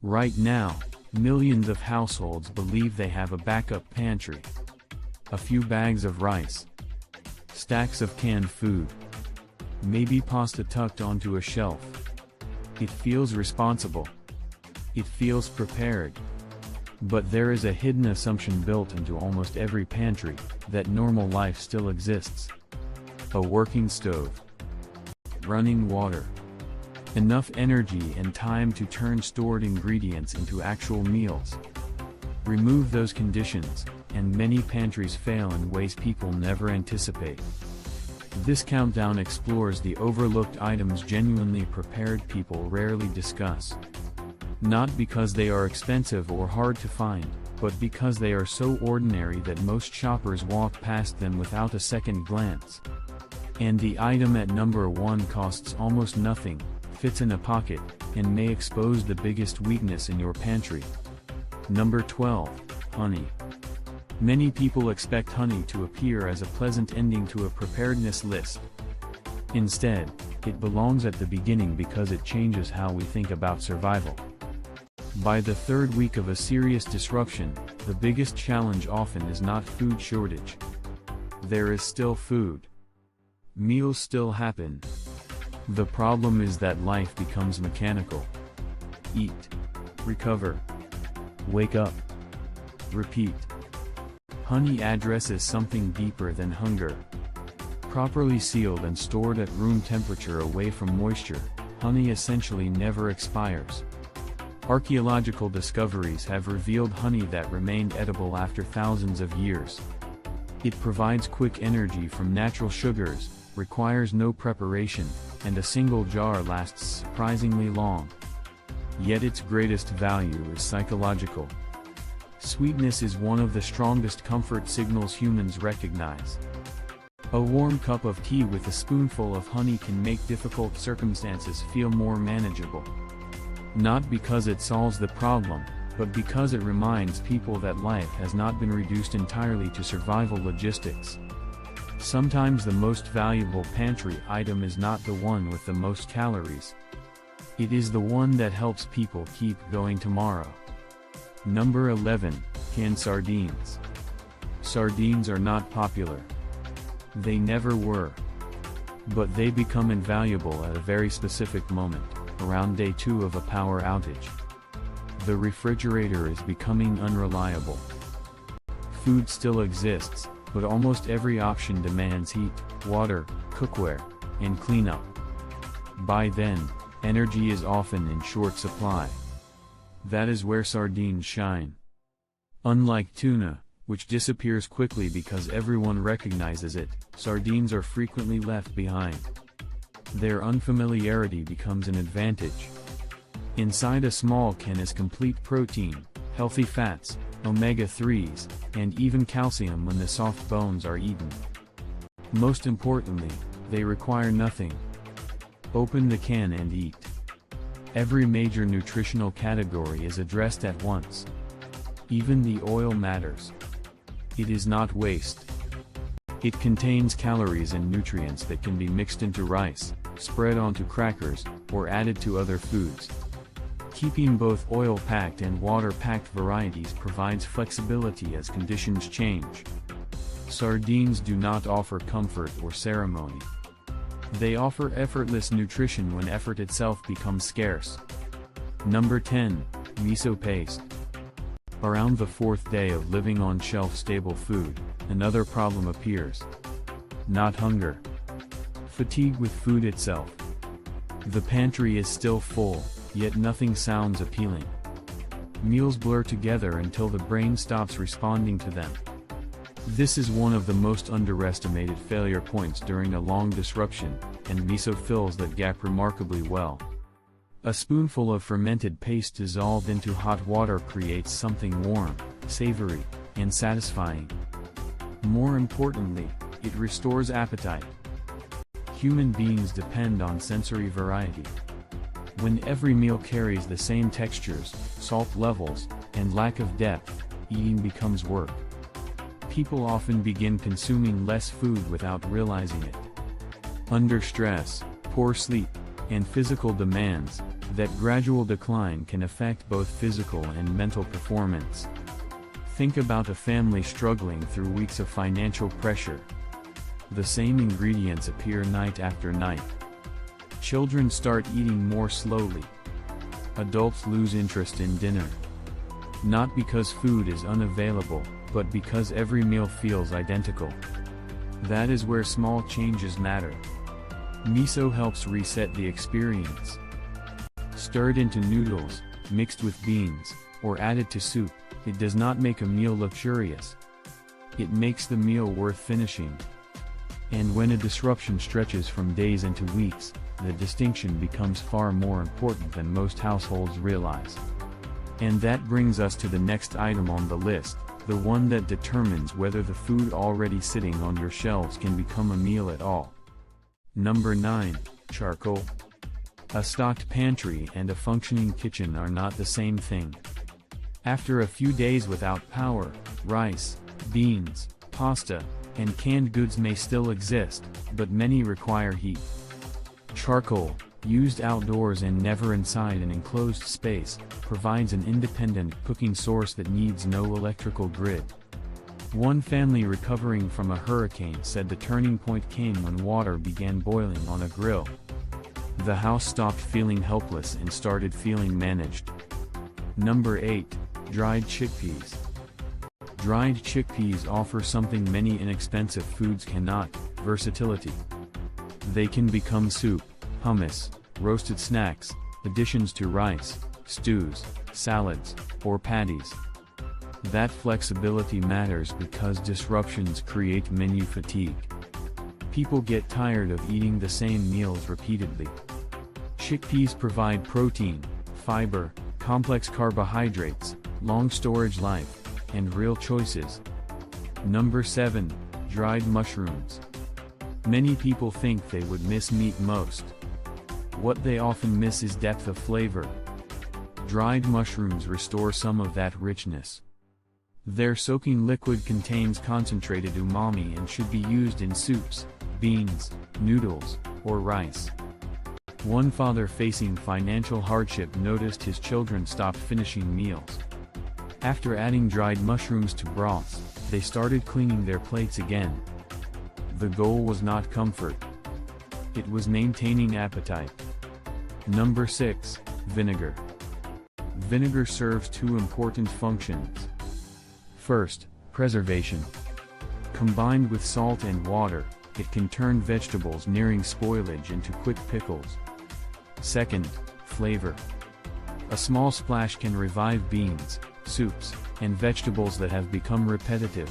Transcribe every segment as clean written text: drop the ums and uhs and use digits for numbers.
Right now, millions of households believe they have a backup pantry. A few bags of rice. Stacks of canned food. Maybe pasta tucked onto a shelf. It feels responsible. It feels prepared. But there is a hidden assumption built into almost every pantry, that normal life still exists. A working stove. Running water. Enough energy and time to turn stored ingredients into actual meals. Remove those conditions, and many pantries fail in ways people never anticipate. This countdown explores the overlooked items genuinely prepared people rarely discuss. Not because they are expensive or hard to find, but because they are so ordinary that most shoppers walk past them without a second glance. And the item at number 1 costs almost nothing, fits in a pocket, and may expose the biggest weakness in your pantry. Number 12, honey. Many people expect honey to appear as a pleasant ending to a preparedness list. Instead, it belongs at the beginning because it changes how we think about survival. By the third week of a serious disruption, the biggest challenge often is not food shortage. There is still food. Meals still happen. The problem is that life becomes mechanical. Eat. Recover. Wake up. Repeat. Honey addresses something deeper than hunger. Properly sealed and stored at room temperature away from moisture, honey essentially never expires. Archaeological discoveries have revealed honey that remained edible after thousands of years. It provides quick energy from natural sugars, requires no preparation, and a single jar lasts surprisingly long. Yet its greatest value is psychological. Sweetness is one of the strongest comfort signals humans recognize. A warm cup of tea with a spoonful of honey can make difficult circumstances feel more manageable. Not because it solves the problem, but because it reminds people that life has not been reduced entirely to survival logistics. Sometimes the most valuable pantry item is not the one with the most calories. It is the one that helps people keep going tomorrow. Number 11, canned sardines. Sardines are not popular. They never were. But they become invaluable at a very specific moment, around day 2 of a power outage. The refrigerator is becoming unreliable. Food still exists, but almost every option demands heat, water, cookware, and cleanup. By then, energy is often in short supply. That is where sardines shine. Unlike tuna, which disappears quickly because everyone recognizes it, sardines are frequently left behind. Their unfamiliarity becomes an advantage. Inside a small can is complete protein, healthy fats, omega-3s, and even calcium when the soft bones are eaten. Most importantly, they require nothing. Open the can and eat. Every major nutritional category is addressed at once. Even the oil matters. It is not waste. It contains calories and nutrients that can be mixed into rice, spread onto crackers, or added to other foods. Keeping both oil-packed and water-packed varieties provides flexibility as conditions change. Sardines do not offer comfort or ceremony. They offer effortless nutrition when effort itself becomes scarce. Number 10, miso paste. Around the 4th day of living on shelf-stable food, another problem appears. Not hunger. Fatigue with food itself. The pantry is still full, yet nothing sounds appealing. Meals blur together until the brain stops responding to them. This is one of the most underestimated failure points during a long disruption, and miso fills that gap remarkably well. A spoonful of fermented paste dissolved into hot water creates something warm, savory, and satisfying. More importantly, it restores appetite. Human beings depend on sensory variety. When every meal carries the same textures, salt levels, and lack of depth, eating becomes work. People often begin consuming less food without realizing it. Under stress, poor sleep, and physical demands, That gradual decline can affect both physical and mental performance. Think about a family struggling through weeks of financial pressure. The same ingredients appear night after night. Children start eating more slowly. Adults lose interest in dinner. Not because food is unavailable, but because every meal feels identical. That is where small changes matter. Miso helps reset the experience. Stirred into noodles, mixed with beans, or added to soup, it does not make a meal luxurious. It makes the meal worth finishing. And when a disruption stretches from days into weeks, the distinction becomes far more important than most households realize. And that brings us to the next item on the list, the one that determines whether the food already sitting on your shelves can become a meal at all. Number 9, charcoal. A stocked pantry and a functioning kitchen are not the same thing. After a few days without power, rice, beans, pasta, and canned goods may still exist, but many require heat. Charcoal, used outdoors and never inside an enclosed space, provides an independent cooking source that needs no electrical grid. One family recovering from a hurricane said the turning point came when water began boiling on a grill. The house stopped feeling helpless and started feeling managed. Number 8, dried chickpeas. Dried chickpeas offer something many inexpensive foods cannot: versatility. They can become soup, hummus, roasted snacks, additions to rice, stews, salads, or patties. That flexibility matters because disruptions create menu fatigue. People get tired of eating the same meals repeatedly. Chickpeas provide protein, fiber, complex carbohydrates, long storage life, and real choices. Number 7, dried mushrooms. Many people think they would miss meat most. What they often miss is depth of flavor. Dried mushrooms restore some of that richness. Their soaking liquid contains concentrated umami and should be used in soups, beans, noodles, or rice. One father facing financial hardship noticed his children stopped finishing meals. After adding dried mushrooms to broths, they started cleaning their plates again. The goal was not comfort. It was maintaining appetite. Number 6, vinegar. Vinegar serves two important functions. First, preservation. Combined with salt and water, it can turn vegetables nearing spoilage into quick pickles. Second, flavor. A small splash can revive beans, soups, and vegetables that have become repetitive.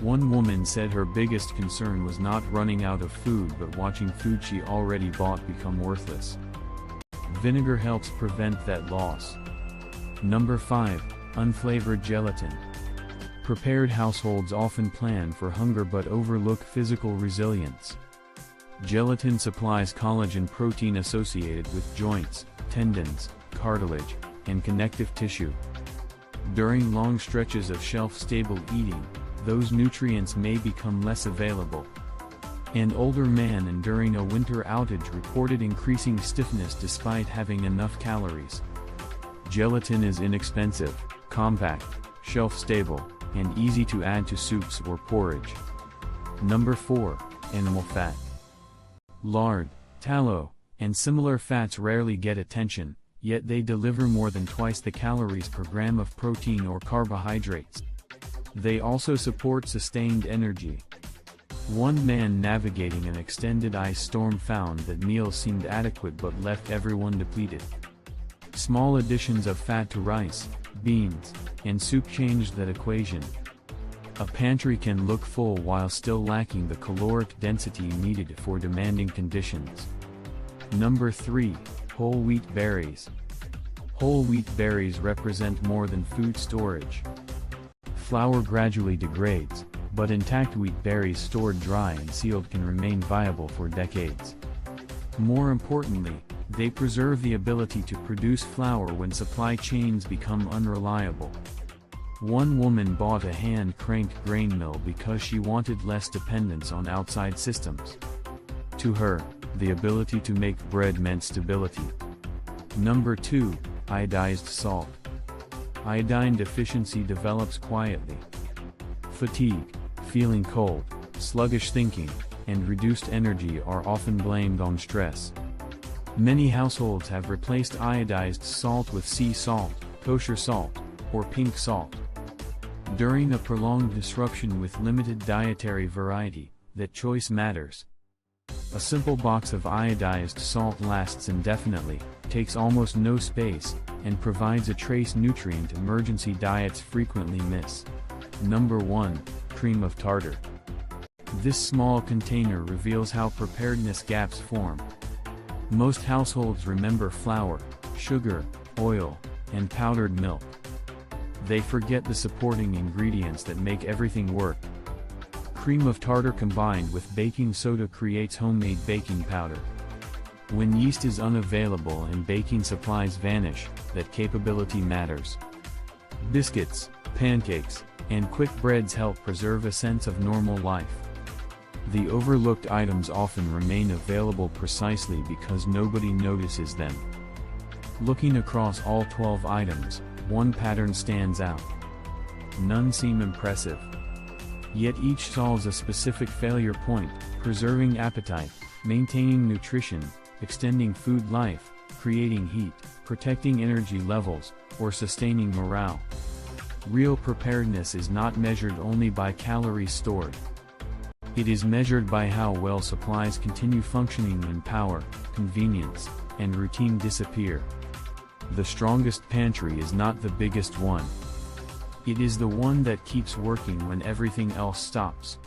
One woman said her biggest concern was not running out of food but watching food she already bought become worthless. Vinegar helps prevent that loss. Number 5, unflavored gelatin. Prepared households often plan for hunger but overlook physical resilience. Gelatin supplies collagen protein associated with joints, tendons, cartilage, and connective tissue. During long stretches of shelf-stable eating, those nutrients may become less available. An older man enduring a winter outage reported increasing stiffness despite having enough calories. Gelatin is inexpensive, compact, shelf-stable, and easy to add to soups or porridge. Number 4, animal fat. Lard, tallow, and similar fats rarely get attention, yet they deliver more than twice the calories per gram of protein or carbohydrates. They also support sustained energy. One man navigating an extended ice storm found that meals seemed adequate but left everyone depleted. Small additions of fat to rice, beans, and soup changed that equation. A pantry can look full while still lacking the caloric density needed for demanding conditions. Number 3, whole wheat berries. Whole wheat berries represent more than food storage. Flour gradually degrades, but intact wheat berries stored dry and sealed can remain viable for decades. More importantly, they preserve the ability to produce flour when supply chains become unreliable. One woman bought a hand-cranked grain mill because she wanted less dependence on outside systems. To her, the ability to make bread meant stability. Number 2, iodized salt. Iodine deficiency develops quietly. Fatigue, feeling cold, sluggish thinking, and reduced energy are often blamed on stress. Many households have replaced iodized salt with sea salt, kosher salt, or pink salt. During a prolonged disruption with limited dietary variety, that choice matters. A simple box of iodized salt lasts indefinitely, takes almost no space, and provides a trace nutrient emergency diets frequently miss. Number 1, cream of tartar. This small container reveals how preparedness gaps form. Most households remember flour, sugar, oil, and powdered milk. They forget the supporting ingredients that make everything work. Cream of tartar combined with baking soda creates homemade baking powder. When yeast is unavailable and baking supplies vanish, that capability matters. Biscuits, pancakes, and quick breads help preserve a sense of normal life. The overlooked items often remain available precisely because nobody notices them. Looking across all 12 items, one pattern stands out. None seem impressive. Yet each solves a specific failure point: preserving appetite, maintaining nutrition, extending food life, creating heat, protecting energy levels, or sustaining morale. Real preparedness is not measured only by calories stored. It is measured by how well supplies continue functioning when power, convenience, and routine disappear. The strongest pantry is not the biggest one. It is the one that keeps working when everything else stops.